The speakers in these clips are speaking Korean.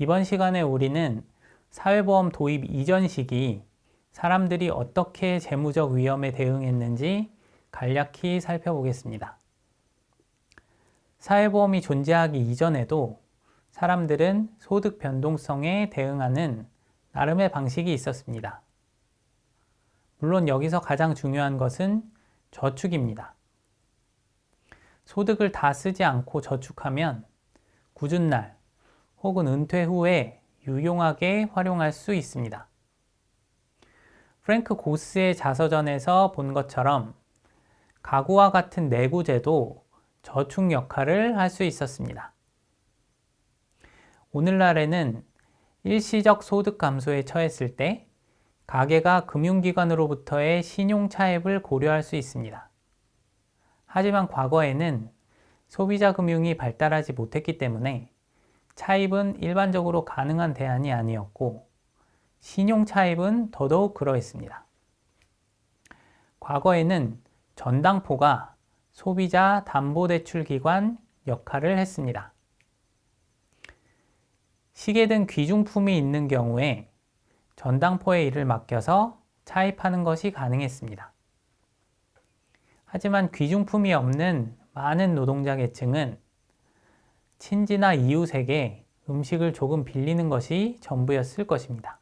이번 시간에 우리는 사회보험 도입 이전 시기 사람들이 어떻게 재무적 위험에 대응했는지 간략히 살펴보겠습니다. 사회보험이 존재하기 이전에도 사람들은 소득 변동성에 대응하는 나름의 방식이 있었습니다. 물론 여기서 가장 중요한 것은 저축입니다. 소득을 다 쓰지 않고 저축하면 굳은 날 혹은 은퇴 후에 유용하게 활용할 수 있습니다. 프랭크 고스의 자서전에서 본 것처럼 가구와 같은 내구재도 저축 역할을 할 수 있었습니다. 오늘날에는 일시적 소득 감소에 처했을 때 가계가 금융기관으로부터의 신용 차입을 고려할 수 있습니다. 하지만 과거에는 소비자 금융이 발달하지 못했기 때문에 차입은 일반적으로 가능한 대안이 아니었고 신용 차입은 더더욱 그러했습니다. 과거에는 전당포가 소비자 담보대출기관 역할을 했습니다. 시계 등 귀중품이 있는 경우에 전당포의 일을 맡겨서 차입하는 것이 가능했습니다. 하지만 귀중품이 없는 많은 노동자 계층은 친지나 이웃에게 음식을 조금 빌리는 것이 전부였을 것입니다.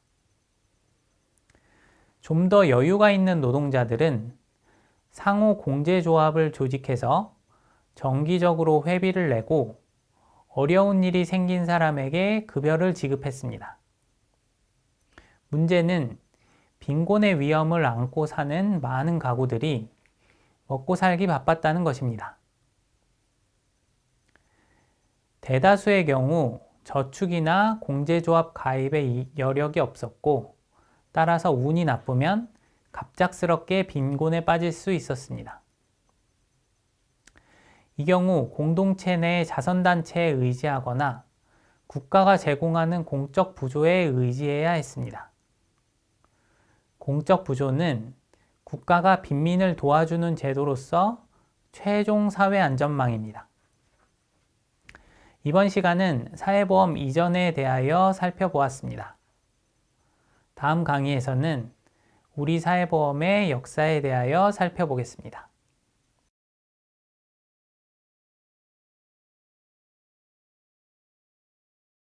좀 더 여유가 있는 노동자들은 상호 공제조합을 조직해서 정기적으로 회비를 내고 어려운 일이 생긴 사람에게 급여를 지급했습니다. 문제는 빈곤의 위험을 안고 사는 많은 가구들이 먹고 살기 바빴다는 것입니다. 대다수의 경우 저축이나 공제조합 가입에 여력이 없었고 따라서 운이 나쁘면 갑작스럽게 빈곤에 빠질 수 있었습니다. 이 경우 공동체 내 자선단체에 의지하거나 국가가 제공하는 공적 부조에 의지해야 했습니다. 공적 부조는 국가가 빈민을 도와주는 제도로서 최종 사회 안전망입니다. 이번 시간은 사회보험 이전에 대하여 살펴보았습니다. 다음 강의에서는 우리 사회보험의 역사에 대하여 살펴보겠습니다.